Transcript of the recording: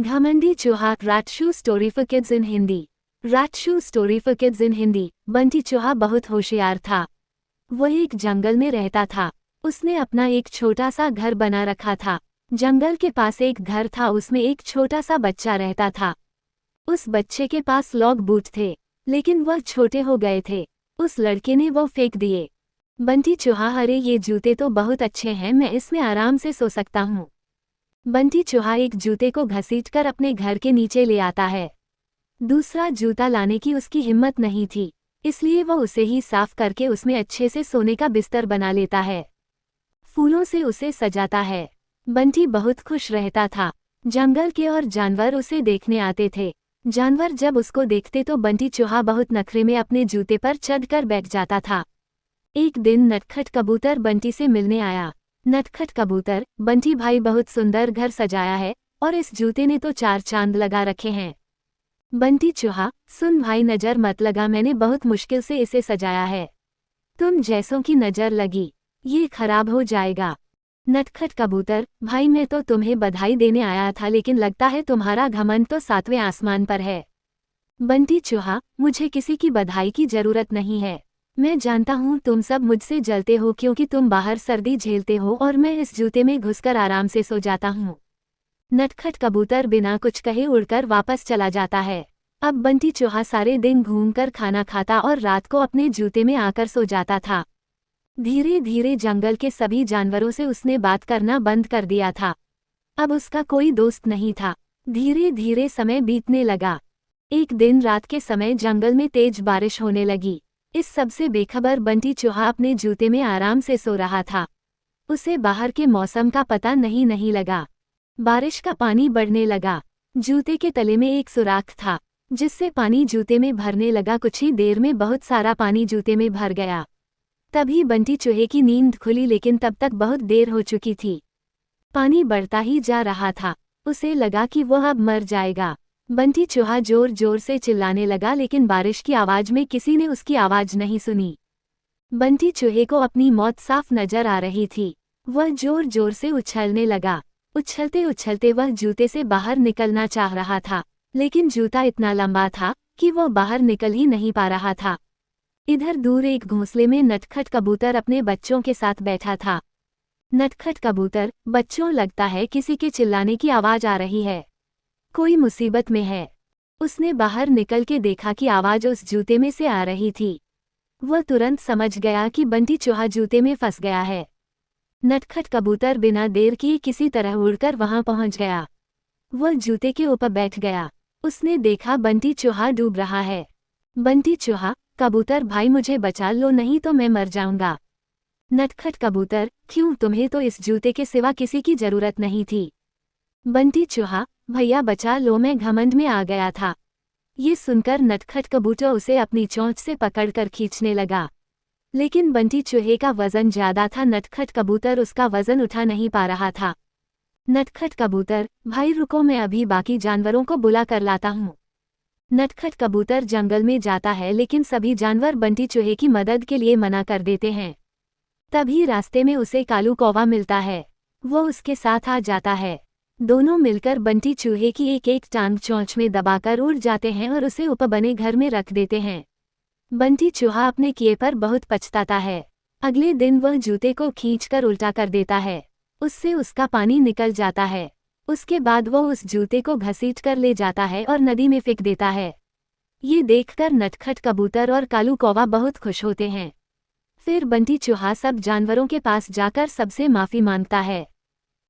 घमंडी चूहा राटशू story for kids in Hindi. राटशू story for kids in Hindi. Bunty चूहा बहुत होशियार था। वह एक जंगल में रहता था। उसने अपना एक छोटा सा घर बना रखा था। जंगल के पास एक घर था, उसमें एक छोटा सा बच्चा रहता था। उस बच्चे के पास लॉग बूट थे, लेकिन वह छोटे हो गए थे। उस लड़के ने वो फेंक दिए। बंटी चूहा, अरे ये जूते तो बहुत अच्छे हैं, मैं इसमें आराम से सो सकता हूँ। बंटी चूहा एक जूते को घसीटकर अपने घर के नीचे ले आता है। दूसरा जूता लाने की उसकी हिम्मत नहीं थी, इसलिए वह उसे ही साफ करके उसमें अच्छे से सोने का बिस्तर बना लेता है। फूलों से उसे सजाता है। बंटी बहुत खुश रहता था। जंगल के और जानवर उसे देखने आते थे। जानवर जब उसको देखते तो बंटी चूहा बहुत नखरे में अपने जूते पर चढ़कर बैठ जाता था। एक दिन नटखट कबूतर बंटी से मिलने आया। नटखट कबूतर, बंटी भाई बहुत सुंदर घर सजाया है और इस जूते ने तो 4 चांद लगा रखे हैं। बंटी चूहा, सुन भाई, नजर मत लगा, मैंने बहुत मुश्किल से इसे सजाया है। तुम जैसों की नजर लगी ये खराब हो जाएगा। नटखट कबूतर, भाई मैं तो तुम्हें बधाई देने आया था, लेकिन लगता है तुम्हारा घमंड तो 7वें आसमान पर है। बंटी चूहा, मुझे किसी की बधाई की जरूरत नहीं है। मैं जानता हूँ तुम सब मुझसे जलते हो क्योंकि तुम बाहर सर्दी झेलते हो और मैं इस जूते में घुसकर आराम से सो जाता हूँ। नटखट कबूतर बिना कुछ कहे उड़कर वापस चला जाता है। अब बंटी चूहा सारे दिन घूमकर खाना खाता और रात को अपने जूते में आकर सो जाता था। धीरे धीरे जंगल के सभी जानवरों से उसने बात करना बंद कर दिया था। अब उसका कोई दोस्त नहीं था। धीरे धीरे समय बीतने लगा। एक दिन रात के समय जंगल में तेज बारिश होने लगी। इस सब से बेखबर बंटी चूहा अपने जूते में आराम से सो रहा था। उसे बाहर के मौसम का पता नहीं लगा। बारिश का पानी बढ़ने लगा। जूते के तले में एक सुराख था, जिससे पानी जूते में भरने लगा। कुछ ही देर में बहुत सारा पानी जूते में भर गया। तभी बंटी चूहे की नींद खुली, लेकिन तब तक बहुत देर हो चुकी थी। पानी बढ़ता ही जा रहा था। उसे लगा कि वह अब मर जाएगा। बंटी चूहा जोर जोर से चिल्लाने लगा, लेकिन बारिश की आवाज में किसी ने उसकी आवाज नहीं सुनी। बंटी चूहे को अपनी मौत साफ नजर आ रही थी। वह जोर जोर से उछलने लगा। उछलते उछलते वह जूते से बाहर निकलना चाह रहा था, लेकिन जूता इतना लंबा था कि वह बाहर निकल ही नहीं पा रहा था। इधर दूर एक घोंसले में नटखट कबूतर अपने बच्चों के साथ बैठा था। नटखट कबूतर, बच्चों, लगता है किसी के चिल्लाने की आवाज आ रही है। कोई मुसीबत में है। उसने बाहर निकल के देखा कि आवाज उस जूते में से आ रही थी। वह तुरंत समझ गया कि बंटी चूहा जूते में फंस गया है। नटखट कबूतर बिना देर किए किसी तरह उड़कर वहां पहुंच गया। वह जूते के ऊपर बैठ गया। उसने देखा बंटी चूहा डूब रहा है। बंटी चूहा, कबूतर भाई मुझे बचा लो, नहीं तो मैं मर जाऊंगा। नटखट कबूतर, क्यों, तुम्हें तो इस जूते के सिवा किसी की जरूरत नहीं थी। बंटी चूहा, भैया बचा लो, मैं घमंड में आ गया था। ये सुनकर नटखट कबूतर उसे अपनी चोंच से पकड़कर खींचने लगा, लेकिन बंटी चूहे का वजन ज्यादा था। नटखट कबूतर उसका वजन उठा नहीं पा रहा था। नटखट कबूतर, भाई रुको, मैं अभी बाकी जानवरों को बुला कर लाता हूँ। नटखट कबूतर जंगल में जाता है, लेकिन सभी जानवर बंटी चूहे की मदद के लिए मना कर देते हैं। तभी रास्ते में उसे कालू कौवा मिलता है। वो उसके साथ आ जाता है। दोनों मिलकर बंटी चूहे की एक एक टांग चोंच में दबाकर उड़ जाते हैं और उसे ऊपर बने घर में रख देते हैं। बंटी चूहा अपने किए पर बहुत पछताता है। अगले दिन वह जूते को खींचकर उल्टा कर देता है। उससे उसका पानी निकल जाता है। उसके बाद वह उस जूते को घसीटकर ले जाता है और नदी में फेंक देता है। ये देखकर नटखट कबूतर और कालू कौवा बहुत खुश होते हैं। फिर बंटी चूहा सब जानवरों के पास जाकर सबसे माफी मांगता है।